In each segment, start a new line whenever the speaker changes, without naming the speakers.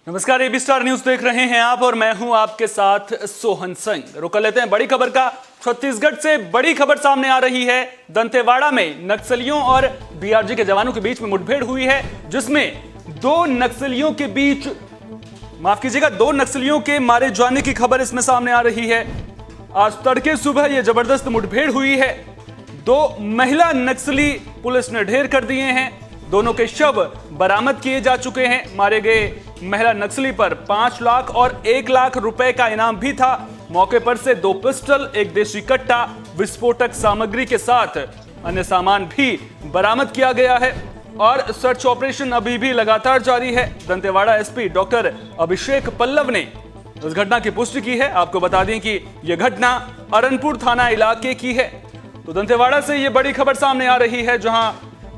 नमस्कार, AB star news देख रहे हैं आप और मैं हूं आपके साथ सोहन सिंह। रुक लेते हैं बड़ी खबर का। छत्तीसगढ़ से बड़ी खबर सामने आ रही है। दंतेवाड़ा में नक्सलियों और डीआरजी के जवानों के बीच में मुठभेड़ हुई है, जिसमें दो नक्सलियों के मारे जाने की खबर इसमें सामने आ रही है। आज तड़के सुबह यह जबरदस्त मुठभेड़ हुई है। दो महिला नक्सली पुलिस ने ढेर कर दिए हैं। दोनों के शव बरामद किए जा चुके हैं। मारे गए महिला नक्सली पर 5 लाख और 1 लाख रुपए का इनाम भी था। मौके पर से 2 पिस्टल, एक देशी कट्टा, विस्फोटक सामग्री के साथ अन्य सामान भी बरामद किया गया है और सर्च ऑपरेशन अभी भी लगातार जारी है। दंतेवाड़ा एसपी डॉक्टर अभिषेक पल्लव ने इस घटना की पुष्टि की है। आपको बता दें कि यह घटना अरनपुर थाना इलाके की है। तो दंतेवाड़ा से यह बड़ी खबर सामने आ रही है, जहां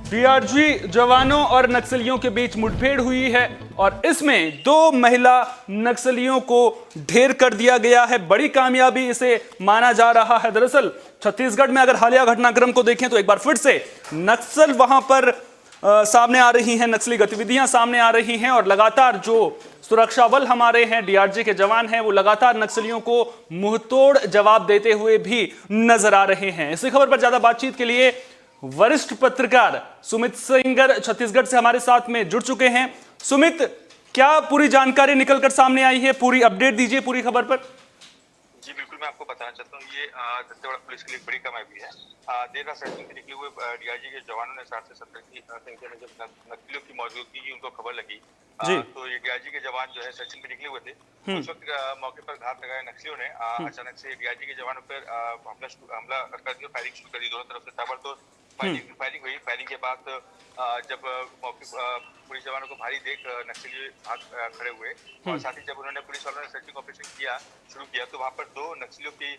डीआरजी जवानों और नक्सलियों के बीच मुठभेड़ हुई है और इसमें 2 महिला नक्सलियों को ढेर कर दिया गया है। बड़ी कामयाबी इसे माना जा रहा है। दरअसल छत्तीसगढ़ में अगर हालिया घटनाक्रम को देखें तो एक बार फिर से नक्सल वहां पर सामने आ रही हैं, नक्सली गतिविधियां सामने आ रही हैं और लगातार जो सुरक्षा बल हमारे हैं, डीआरजी के जवान हैं, वो लगातार नक्सलियों को मुंहतोड़ जवाब देते हुए भी नजर आ रहे हैं। इसी खबर पर ज्यादा बातचीत के लिए वरिष्ठ पत्रकार सुमित सिंगर छत्तीसगढ़ से हमारे साथ में जुड़ चुके हैं। सुमित, क्या पूरी जानकारी निकलकर सामने आई है? पूरी अपडेट दीजिए पूरी खबर पर।
जी बिल्कुल, मैं आपको बताना चाहता हूँ ये दंतेवाड़ा पुलिस के लिए बड़ी कामयाबी है। देर रात सर्चिंग के निकले हुए डीआरजी के जवानों ने 60 से 70 की संख्या में जब नक्सलियों की मौजूदगी की उनको खबर लगी तो ये डीआरजी के जवान जो है सर्चिंग पे निकले हुए थे। उस वक्त मौके पर घात लगाए नक्सलियों ने अचानक से डीआरजी के जवानों पर हमला कर दिया, फायरिंग शुरू कर दी। दोनों तरफ से ताबड़तोड़ फायरिंग हुई। फायरिंग के बाद जब मौके पुलिस जवानों को भारी देख नक्सली भाग खड़े हुए और साथ ही जब उन्होंने पुलिस वालों ने सर्चिंग ऑपरेशन शुरू किया तो वहां पर 2 नक्सलियों की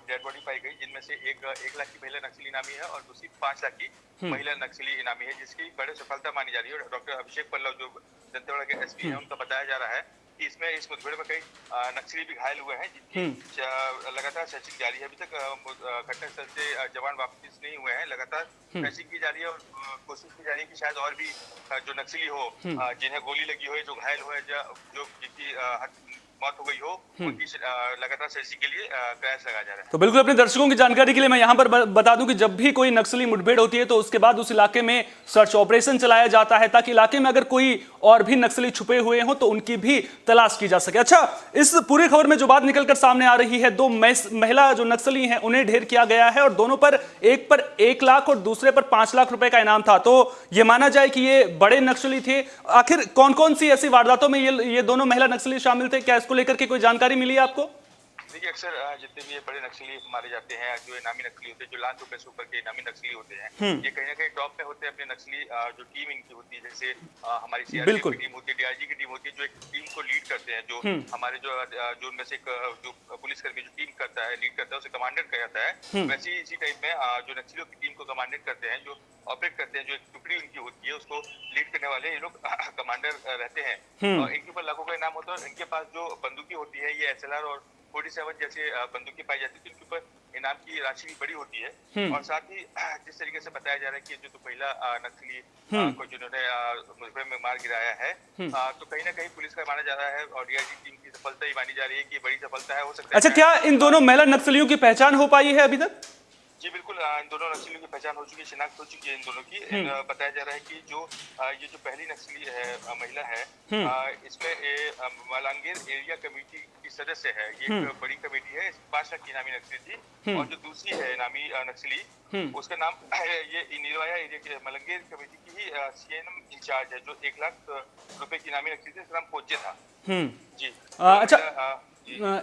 डेड बॉडी पाई गई, जिनमें से एक 1 लाख की महिला नक्सली इनामी है और दूसरी 5 लाख की महिला नक्सली इनामी है, जिसकी बड़ी सफलता मानी जा रही है। डॉक्टर अभिषेक पल्लव जो दंतेवाड़ा के एसपी हैं, उनका बताया जा रहा है कि इसमें इस मुठभेड़ में कई नक्सली भी घायल हुए हैं, जिनकी लगातार सर्चिंग जारी है। अभी तक घटनास्थल से जवान वापस नहीं हुए हैं। लगातार सर्चिंग की जा रही है और कोशिश की जा रही है कि शायद और भी जो नक्सली हो, जिन्हें गोली लगी हो, जो घायल हो, जो जिनकी मौत हो गई हो, उनकी लगातार सर्चिंग के लिए प्रयास लगाया जा रहा है।
तो बिल्कुल अपने दर्शकों की जानकारी के लिए मैं यहां पर बता दूं कि जब भी कोई नक्सली मुठभेड़ होती है तो उसके बाद उस इलाके में सर्च ऑपरेशन चलाया जाता है, ताकि इलाके में अगर कोई और भी नक्सली छुपे हुए हों तो उनकी भी तलाश की जा सके। अच्छा, इस पूरी खबर में जो बात निकलकर सामने आ रही है, 2 महिला जो नक्सली हैं उन्हें ढेर किया गया है और दोनों पर 1 लाख और दूसरे पर 5 लाख रुपए का इनाम था। तो यह माना जाए कि ये बड़े नक्सली थे। आखिर कौन कौन सी ऐसी वारदातों में ये दोनों महिला नक्सली शामिल थे? क्या इसको लेकर के कोई जानकारी मिली है आपको?
देखिए, अक्सर जितने भी ये बड़े नक्सली मारे जाते हैं, जो इनामी नक्सली होते हैं, जो लाख रुपए से ऊपर के इनामी नक्सली होते हैं, ये कहीं ना कहीं टॉप पे होते हैं अपने नक्सली। जो टीम इनकी होती है, जैसे हमारी सीआरपीएफ की टीम होती है, डीआरजी की टीम होती है, जो एक टीम को लीड करते हैं, जो हमारे जो उनमें से एक जो पुलिसकर्मी जो टीम करता है, लीड करता है, उसे कमांडेंट कहा जाता है। वैसे ही इसी टाइप में जो नक्सलियों की टीम को कमांडेंट करते हैं, जो ऑपरेट करते हैं, जो एक टुकड़ी उनकी होती है, उसको लीड करने वाले ये लोग कमांडर रहते हैं और इनके ऊपर लाखों का इनाम होता है। इनके पास जो बंदूकी होती है, ये SLR और 47 जैसे बंदूकें पाई जाती है, तो इनके ऊपर इनाम की राशि भी बड़ी होती है। और साथ ही जिस तरीके से बताया जा रहा है कि जो पहला नक्सली को जिन्होंने मुठभेड़ में मार गिराया है, तो कहीं ना कहीं पुलिस का माना जा रहा है और डीआरजी टीम की सफलता ही मानी जा रही है कि बड़ी सफलता है, हो सकता है।
अच्छा, क्या इन दोनों महिला नक्सलियों की पहचान हो पाई है अभी तक?
जी बिल्कुल, इन दोनों नक्सलियों की पहचान हो चुकी है, शिनाख्त हो चुकी है इन दोनों की। बताया जा रहा है कि ये जो पहली नक्सली है, महिला है, इसमें मलंगीर एरिया कमेटी की सदस्य है। ये एक बड़ी कमेटी है, 5 लाख की इनामी नक्सली थी। और जो दूसरी है इनामी नक्सली, उसका नाम ये निर्वाया एरिया की मलंगीर कमेटी की ही CNM इंचार्ज है, जो 1 लाख रुपए की इनामी नक्सली थी। इसका नाम पोजे था। जी
अच्छा,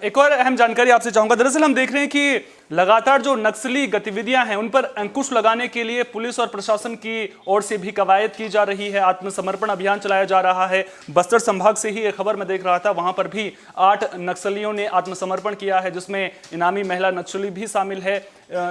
एक और अहम जानकारी आपसे चाहूंगा। दरअसल हम देख रहे हैं कि लगातार जो नक्सली गतिविधियां हैं उन पर अंकुश लगाने के लिए पुलिस और प्रशासन की ओर से भी कवायद की जा रही है। आत्मसमर्पण अभियान चलाया जा रहा है। बस्तर संभाग से ही एक खबर मैं देख रहा था, वहां पर भी 8 नक्सलियों ने आत्मसमर्पण किया है, जिसमें इनामी महिला नक्सली भी शामिल है।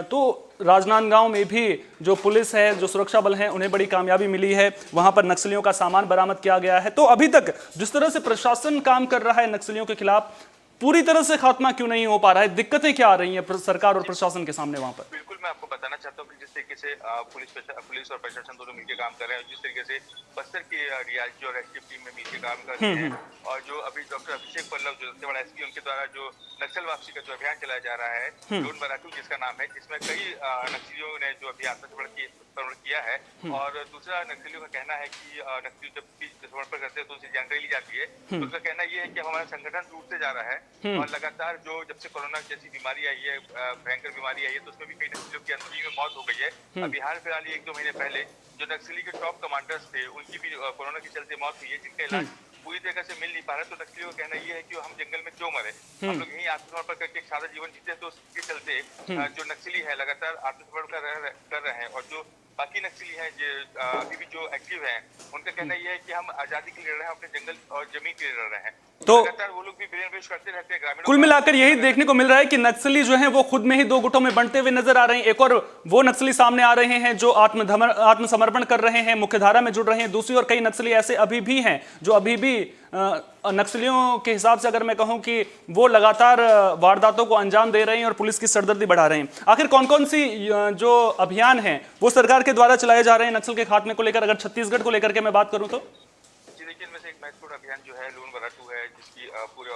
तो राजनांदगांव में भी जो पुलिस है, जो सुरक्षा बल हैं, उन्हें बड़ी कामयाबी मिली है। वहां पर नक्सलियों का सामान बरामद किया गया है। तो अभी तक जिस तरह से प्रशासन काम कर रहा है नक्सलियों के खिलाफ, पूरी तरह से खात्मा क्यों नहीं हो पा रहा है? दिक्कतें क्या आ रही हैं सरकार और प्रशासन के सामने वहां पर?
बिल्कुल, मैं आपको बताना चाहता हूँ कि जिस तरीके से पुलिस और प्रशासन दोनों मिलकर काम कर रहे हैं, जिस तरीके से बस्तर की डीआईजी और एसटीएफ टीम में मिलकर काम कर रहे हैं, और जो अभी डॉक्टर अभिषेक पल्लव जो दंतेवाड़ा एसपी उनके द्वारा जो नक्सल वापसी का जो अभियान चलाया जा रहा है, लोन बराटू जिसका नाम है, जिसमें कई नक्सलियों ने जो अभी आत्मसमर्पण किया है। और दूसरा, नक्सलियों का कहना है कि नक्सली जब भी समर्पण करते हैं तो उनसे जानकारी ली जाती है, तो उनका कहना ये है कि हमारा संगठन टूटते जा रहा है और लगातार जो जब से कोरोना जैसी बीमारी आई है, भयंकर बीमारी आई है, तो उसमें भी कई नक्सलियों की अंदरूनी में मौत हो गई है। अभी हाल फिलहाल 1-2 महीने पहले जो नक्सली के टॉप कमांडर्स थे उनकी भी कोरोना के चलते मौत हुई है, जिनका इलाज पूरी तरह से मिल नहीं पा रहा। तो नक्सलियों का कहना ये है कि हम जंगल में क्यों मरे, हम लोग यहीं आत्मसमर्पण करके एक सादा जीवन जीते हैं। तो उसके चलते जो नक्सली है लगातार आत्मसमर्पण कर रहे हैं, और जो बाकी नक्सली हैं जो अभी भी जो एक्टिव हैं, उनका कहना यह है कि हम आजादी के लिए लड़ रहे हैं, अपने जंगल और जमीन के लिए लड़ रहे हैं।
तो
लगातार वो लोग भी ब्रेनवॉश करते रहते हैं ग्रामीणों।
कुल मिलाकर यही देखने को मिल रहा है कि नक्सली जो हैं वो खुद में ही दो गुटों में बंटते हुए नजर आ रहे हैं। एक और वो नक्सली सामने आ रहे हैं जो आत्मसमर्पण कर रहे हैं, मुख्यधारा में जुड़ रहे हैं। दूसरी ओर कई नक्सली ऐसे अभी भी हैं जो अभी भी नक्सलियों के हिसाब से अगर मैं कहूं कि वो लगातार वारदातों को अंजाम दे रहे हैं और पुलिस की सरदर्दी बढ़ा रहे हैं। आखिर कौन कौन सी जो अभियान हैं वो सरकार के द्वारा चलाए जा रहे हैं नक्सल के खात्मे को लेकर, अगर छत्तीसगढ़ को लेकर के मैं बात करूं तो?
देखिए, इनमें से एक महत्वपूर्ण अभियान जो है लोन बराटू है, जिसकी पूरे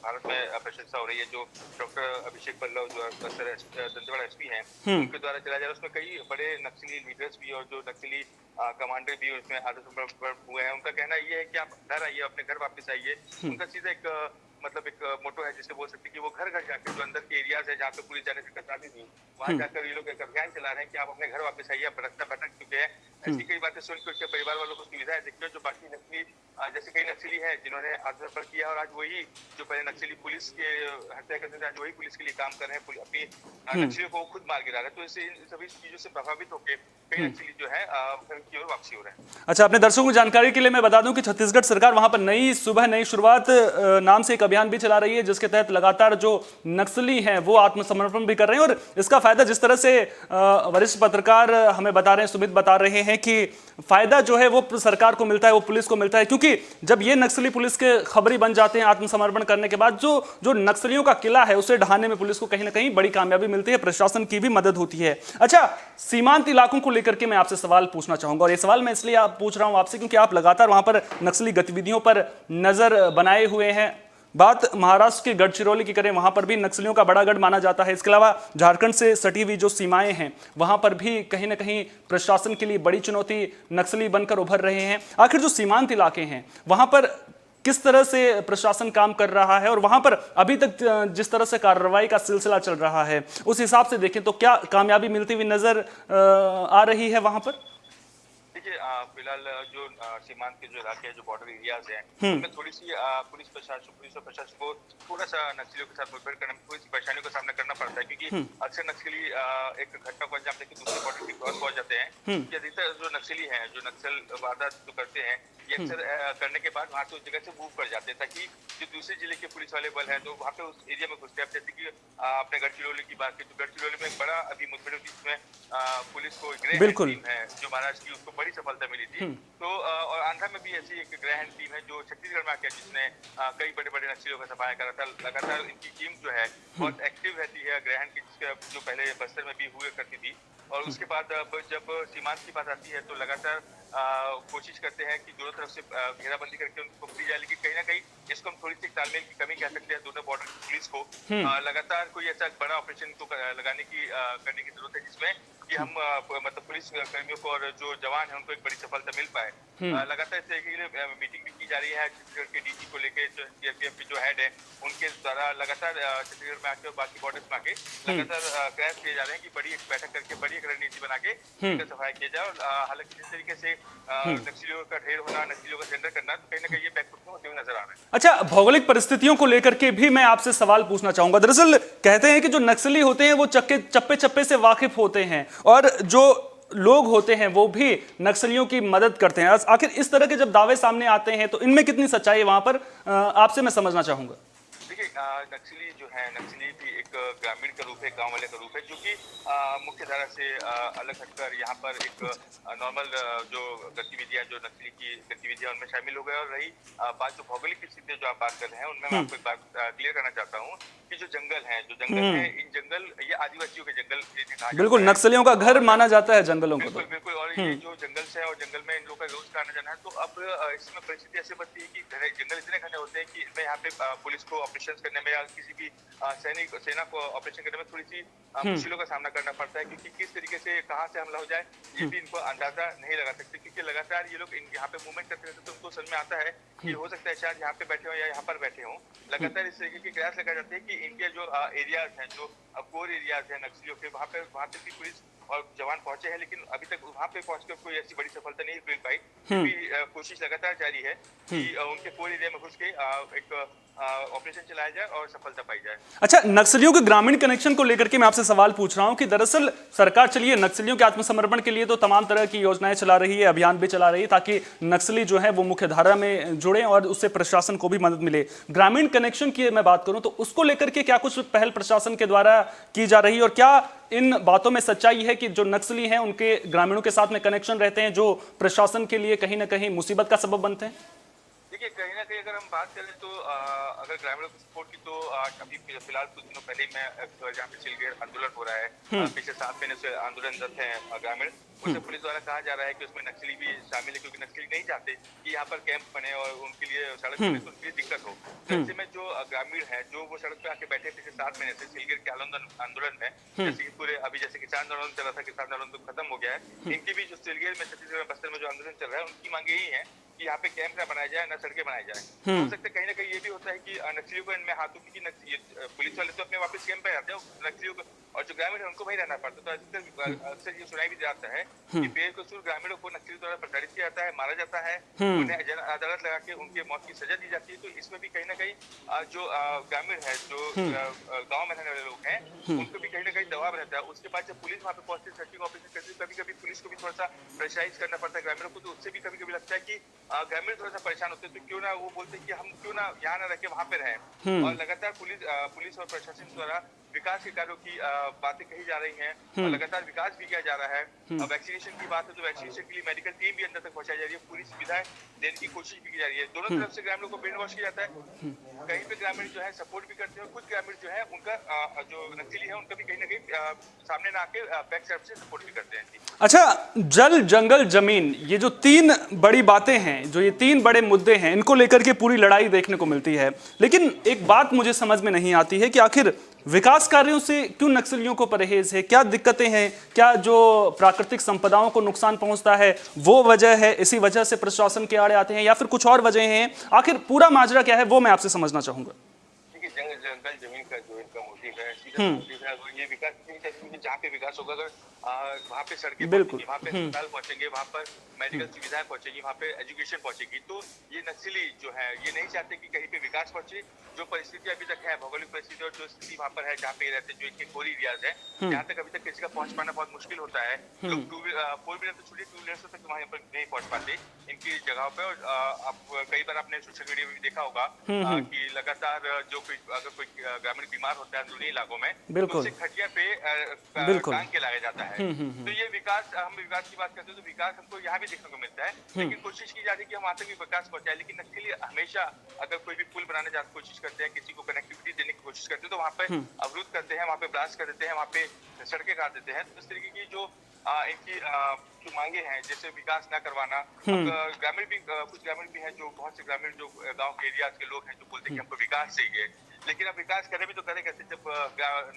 भारत में प्रशंसा हो रही है। जो डॉक्टर अभिषेक पल्लव जो दंतेवाड़ा एसपी हैं, उनके द्वारा चलाया जा रहा है। उसमें कई बड़े नक्सली लीडर्स भी और जो नक्सली कमांडर भी उसमें आत्मसमर्पण हुए हैं। उनका कहना ये है कि आप घर आइए, अपने घर वापस आइए। उनका सीधा एक मतलब एक मोटो है जिससे बोल सकते हैं कि वो घर घर जाकर जो अंदर के एरियाज है जहाँ पे पुलिस जाने से कतराती थी, वहां जाकर ये लोग एक अभियान चला रहे हैं कि आप अपने घर वापस आइए, आप रास्ता भटक चुके हैं। ऐसी कई बातें सुन के उसके परिवार वालों को सुविधाएं देखते हैं। जो बाकी नक्सली जैसे कई नक्सली हैं जिन्होंने आत्मसमर्पण किया और आज वही जो पहले नक्सली पुलिस के हत्या करते थे, आज वही पुलिस के लिए काम कर रहे हैं, अपनी नक्सलियों को खुद मार गिरा रहे हैं। तो इससे इन सभी चीजों से प्रभावित होकर कई नक्सली जो है घर की ओर वापसी हो रहे हैं।
अच्छा, अपने दर्शकों को जानकारी के लिए मैं बता दूं कि छत्तीसगढ़ सरकार वहां पर नई शुरुआत नाम से एक अभियान भी चला रही है, जिसके तहत लगातार जो नक्सली हैं वो आत्मसमर्पण भी कर रहे हैं। और इसका फायदा जिस तरह से वरिष्ठ पत्रकार हमें बता रहे हैं, सुमित बता रहे हैं कि फायदा जो है वो सरकार को मिलता है, वो पुलिस को मिलता है, क्योंकि जब ये नक्सली पुलिस के खबरी बन जाते हैं आत्मसमर्पण करने के बाद, जो नक्सलियों का किला है उसे ढहाने में पुलिस को कहीं ना कहीं बड़ी कामयाबी मिलती है, प्रशासन की भी मदद होती है। अच्छा, सीमांत इलाकों को लेकर के मैं आपसे सवाल पूछना चाहूंगा, और ये सवाल मैं इसलिए पूछ रहा हूं आपसे क्योंकि आप लगातार वहां पर नक्सली गतिविधियों पर नजर बनाए हुए हैं। बात महाराष्ट्र के गढ़चिरौली की करें, वहां पर भी नक्सलियों का बड़ा गढ़ माना जाता है। इसके अलावा झारखंड से सटी हुई जो सीमाएं हैं वहां पर भी कहीं ना कहीं प्रशासन के लिए बड़ी चुनौती नक्सली बनकर उभर रहे हैं। आखिर जो सीमांत इलाके हैं वहां पर किस तरह से प्रशासन काम कर रहा है, और वहां पर अभी तक जिस तरह से कार्रवाई का सिलसिला चल रहा है उस हिसाब से देखें तो क्या कामयाबी मिलती हुई नजर आ रही है वहां पर?
देखिए, फिलहाल जो सीमांत के जो इलाके हैं, जो बॉर्डर एरियाज हैं, उनमें थोड़ी सी पुलिस और प्रशासन को थोड़ा सा नक्सलियों के साथ मुठभेड़ करने में थोड़ी सी परेशानियों का सामना करना पड़ता है, क्योंकि अक्सर नक्सली एक घटना को अंजाम देकर दूसरे बॉर्डर की क्रॉस पहुंच जाते हैं। अधिकतर जो नक्सली हैं, जो नक्सल वारदात जो करते हैं, ये अक्सर करने के बाद वहां से उस जगह से मूव कर जाते हैं, ताकि जो दूसरे जिले के पुलिस वाले बल हैं तो वहाँ पे उस एरिया में घुसते हैं। जैसे कि आपने गढ़चिरौली की बात की, तो गढ़चिरौली में एक बड़ा अभी मुठभेड़ हुई जिसमें पुलिस को ग्रेहैंड टीम है जो महाराष्ट्र की, उसको बड़ी सफलता मिली थी। तो और आंध्र में भी ऐसी एक ग्रेहैंड टीम है जो छत्तीसगढ़ में आके जिसने कई बड़े बड़े नक्सलियों का सफाया करा था। लगातार इनकी टीम जो है बहुत एक्टिव रहती है ग्रेहैंड की, जो पहले बस्तर में भी हुआ करती थी। और उसके बाद जब सीमांत की बात आती है तो लगातार कोशिश करते हैं कि दोनों तरफ से घेराबंदी करके उनको पकड़ी जाए, लेकिन कहीं ना कहीं इसको हम थोड़ी सी तालमेल की कमी कह सकते हैं दोनों बॉर्डर पुलिस को। लगातार कोई ऐसा बड़ा ऑपरेशन को करने की जरूरत है जिसमें कि हम मतलब पुलिस कर्मियों को और जो जवान है उनको एक बड़ी सफलता मिल पाए। लगातार इस तरीके की मीटिंग भी की जा रही है छत्तीसगढ़ के डीजी को लेकर, सीआरपीएफ के जो हेड है उनके द्वारा लगातार छत्तीसगढ़ में आके और बाकी बॉर्डर्स में आके लगातार प्रयास किए जा रहे हैं कि बड़ी एक बैठक करके बड़ी एक रणनीति बना के सफाई किया जाए। और हालांकि जिस तरीके से नक्सलियों का ढेर होना, नक्सलियों का सेंटर करना, तो कहीं ना कहीं ये बैकफुट में होते हुए नजर आ रहा है।
अच्छा, भौगोलिक परिस्थितियों को लेकर के भी मैं आपसे सवाल पूछना चाहूंगा। दरअसल कहते हैं कि जो नक्सली होते हैं वो चप्पे चप्पे से वाकिफ होते हैं और जो लोग होते हैं वो भी नक्सलियों की मदद करते हैं। आखिर इस तरह के जब दावे सामने आते हैं तो इनमें कितनी सच्चाई है वहां पर, आपसे मैं समझना चाहूंगा।
देखिए नक्सली जो है, नक्सली भी एक ग्रामीण का रूप है, गांव वाले का रूप है, जो कि मुख्य धारा से अलग हटकर यहाँ पर एक नॉर्मल जो गतिविधियां, जो नक्सली की गतिविधियां उनमें शामिल हो गए। और रही बात जो भौगोलिक स्थिति जो आप बात कर रहे हैं, उनमें मैं आपको एक बात क्लियर करना चाहता हूँ कि जो जंगल है, इन जंगल ये आदिवासियों के जंगल कहा
बिल्कुल, नक्सलियों का घर माना जाता है जंगलों को।
बिल्कुल बिल्कुल। और ये जो जंगल है और जंगल में इन लोगों का रोज का आना जाना है, तो अब इसमें परिस्थिति ऐसे बनती है कि जंगल इतने घने होते हैं कि इनमें यहाँ पे पुलिस को ऑपरेशन करने में या किसी भी सेना को ऑपरेशन करने में थोड़ी सी मुश्किलों का सामना करना पड़ता है, क्योंकि किस तरीके से कहाँ से हमला हो जाए ये भी इनको अंदाजा नहीं लगा सकते, क्योंकि लगातार ये लोग यहाँ पे मूवमेंट करते रहते, तो उनको समझ में आता है कि हो सकता है शायद यहाँ पे बैठे हो या यहाँ पर बैठे हो। लगातार इस तरीके के प्रयास लगाए जाते हैं कि इनके जो एरियाज हैं, जो कोर एरियाज हैं नक्सलियों के, वहाँ पे भी पुलिस और जवान पहुंचे हैं, लेकिन अभी तक वहां पे पहुंचकर कोई ऐसी बड़ी सफलता नहीं मिल पाई। क्योंकि कोशिश लगातार जारी है कि उनके कोर एरिया में घुस के एक ऑपरेशन चलाया जाए और सफलता पाई जाए।
अच्छा, नक्सलियों के ग्रामीण कनेक्शन को लेकर के मैं आपसे सवाल पूछ रहा हूं कि दरअसल सरकार चलिए नक्सलियों के आत्मसमर्पण के लिए तो तमाम तरह की योजनाएं चला रही है, अभियान भी चला रही है ताकि नक्सली जो है वो मुख्य धारा में जुड़े और उससे प्रशासन को भी मदद मिले। ग्रामीण कनेक्शन की मैं बात करूं तो उसको लेकर के क्या कुछ पहल प्रशासन के द्वारा की जा रही है, और क्या इन बातों में सच्चाई है कि जो नक्सली हैं उनके ग्रामीणों के साथ में कनेक्शन रहते हैं जो प्रशासन के लिए कहीं ना कहीं मुसीबत का सबब बनते हैं?
देखिए, कहीं ना कहीं अगर हम बात करें तो अगर ग्रामीणों की सपोर्ट की, तो अभी फिलहाल कुछ दिनों पहले मैं जहाँ पे सिलगेर आंदोलन हो रहा है, पिछले 7 महीने से आंदोलनरत है ग्रामीण, उससे पुलिस द्वारा कहा जा रहा है कि उसमें नक्सली भी शामिल है, क्योंकि नक्सली नहीं चाहते कि यहाँ पर कैंप बने और उनके लिए सड़क बने तो उनके लिए दिक्कत हो। तो ऐसे में जो ग्रामीण है, जो वो सड़क पे आके बैठे पिछले 7 महीने से सिलगेर के आंदोलन में, जैसे कि पूरे अभी जैसे किसान आंदोलन चल रहा था, किसान आंदोलन तो खत्म हो गया है, इनकी भी जो सिलगेर में, छत्तीसगढ़ बस्तर में जो आंदोलन चल रहा है, उनकी मांग यही है कि यहाँ पे कैंप ना बनाया जाए, ना सड़कें बनाई जाए। हो सकता है कहीं ना कहीं ये भी होता है कि नक्सलियों को इनमें हाथों की, पुलिस वाले तो अपने वापस कैंप पे आते हैं, नक्सलियों को और जो ग्रामीण है उनको वही रहना पड़ता है। तो अक्सर ये सुनाई भी जाता है कि बेकसूर ग्रामीणों को नक्सली द्वारा प्रताड़ित किया जाता है, मारा जाता है, उन्हें अदालत लगा के उनके मौत की सजा दी जाती है। तो इसमें भी कहीं ना कहीं जो ग्रामीण है, जो गाँव में रहने वाले लोग हैं, उनको भी कहीं ना कहीं दबाव रहता है। उसके बाद जब पुलिस वहाँ पे पहुंचती है, सर्चिंग ऑपरेशन करती है, कभी कभी पुलिस को भी थोड़ा सा प्रेशराइज करना पड़ता है ग्रामीणों को, तो उससे भी कभी कभी लगता है कि ग्रामीण थोड़ा सा परेशान होते हैं, तो क्यों ना वो बोलते हैं कि हम क्यों ना यहाँ ना रह के वहाँ पे रहें। और लगातार पुलिस और प्रशासन द्वारा विकास के कार्यों की बातें कही जा रही हैं और लगातार विकास भी किया जा रहा है। वैक्सीनेशन की बात है तो वैक्सीनेशन के लिए मेडिकल टीम भी अंदर तक पहुंचाई जा रही है, पूरी सुविधाएं देने की कोशिश भी की जा रही है। दोनों तरफ से ग्रामीणों को ब्रेन वॉश किया जाता है। कहीं पे ग्रामीण जो है सपोर्ट भी करते हैं, कुछ ग्रामीण जो है उनका जो नक्सली है उनका भी कहीं ना कहीं सामने ना आके बैक साइड से सपोर्ट भी करते हैं।
अच्छा, जल, जंगल, जमीन, ये जो 3 बड़ी बातें हैं, जो ये 3 बड़े मुद्दे हैं, इनको लेकर के पूरी लड़ाई देखने को मिलती है। लेकिन एक बात मुझे समझ में नहीं आती है कि आखिर विकास कार्यों से क्यों नक्सलियों को परहेज है? क्या दिक्कतें हैं? क्या जो प्राकृतिक संपदाओं को नुकसान पहुंचता है वो वजह है, इसी वजह से प्रशासन के आड़े आते हैं, या फिर कुछ और वजह हैं? आखिर पूरा माजरा क्या है वो मैं आपसे समझना चाहूंगा।
देखिए, जंगल जमीन का जो इनका मोटिव है, सीधा मोटिव है, ये विकास नहीं चाहते, क्योंकि जहाँ पे विकास होगा, अगर वहाँ पे सड़कें पहुंचेंगी, वहाँ पे अस्पताल पहुंचेंगे, वहाँ पर मेडिकल सुविधाएं पहुंचेगी, वहाँ पे एजुकेशन पहुंचेगी, तो ये नक्सली जो है ये नहीं चाहते कि कहीं पे विकास पहुंचे। जो परिस्थिति अभी तक है, भौगोलिक परिस्थिति और जो स्थिति वहाँ पर है, जहाँ पे रहते हैं, जो इनके कोर एरियाज है, जहाँ तक अभी तक किसी का पहुंच पाना बहुत मुश्किल होता है। लोग 4 व्हीलर तो छोड़िए, 2 व्हीलर तक वहाँ पर नहीं पहुंच पाते इनकी जगहों पे। और आप कई बार आपने सोशल मीडिया में भी देखा होगा कि लगातार जो कोई अगर कोई ग्रामीण बीमार होता है अंदरूनी इलाकों में, तो उसे खटिया पे टांग के लाया जाता है। तो ये विकास, हम विकास की बात करते हैं तो विकास हमको यहाँ भी देखने को मिलता है, लेकिन कोशिश की जाती है कि हम वहाँ तक भी विकास पहुंचाए। लेकिन नक्सली हमेशा अगर कोई भी पुल बनाने की कोशिश करते हैं, किसी को कनेक्टिविटी देने की कोशिश करते हैं, तो वहाँ पे अवरुद्ध करते हैं, वहाँ पे ब्लास्ट कर देते हैं, वहाँ पे सड़कें काट देते हैं। तो इस तरीके की जो इनकी जो मांगे हैं, जैसे विकास न करवाना, ग्रामीण भी कुछ ग्रामीण भी हैं, जो बहुत से ग्रामीण जो गांव के एरिया के लोग हैं जो बोलते हैं कि हमको विकास चाहिए, लेकिन अब विकास करें भी तो करें कैसे जब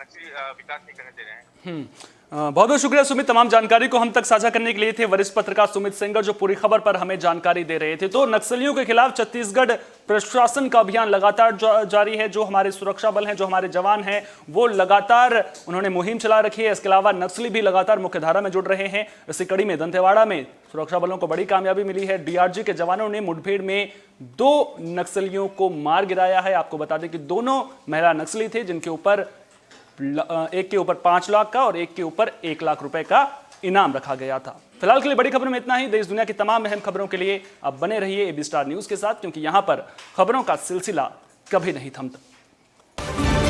नक्सली विकास नहीं करने दे रहे हैं।
बहुत बहुत शुक्रिया सुमित, तमाम जानकारी को हम तक साझा करने के लिए थे वरिष्ठ पत्रकार सुमित सेंगर, जो पूरी खबर पर हमें जानकारी दे रहे थे। तो नक्सलियों के खिलाफ छत्तीसगढ़ प्रशासन का अभियान लगातार जारी है। जो हमारे सुरक्षा बल हैं, जो हमारे जवान हैं, वो लगातार उन्होंने मुहिम चला रखी है। इसके अलावा नक्सली भी लगातार मुख्यधारा में जुड़ रहे हैं। इसी कड़ी में दंतेवाड़ा में सुरक्षा बलों को बड़ी कामयाबी मिली है। डीआरजी के जवानों ने मुठभेड़ में 2 नक्सलियों को मार गिराया है। आपको बता दें कि दोनों महिला नक्सली थे, जिनके ऊपर एक के ऊपर 5 लाख का और एक के ऊपर 1 लाख रुपए का इनाम रखा गया था। फिलहाल के लिए बड़ी खबरों में इतना ही। देश दुनिया की तमाम अहम खबरों के लिए आप बने रहिए एबी स्टार न्यूज के साथ, क्योंकि यहां पर खबरों का सिलसिला कभी नहीं थमता। है।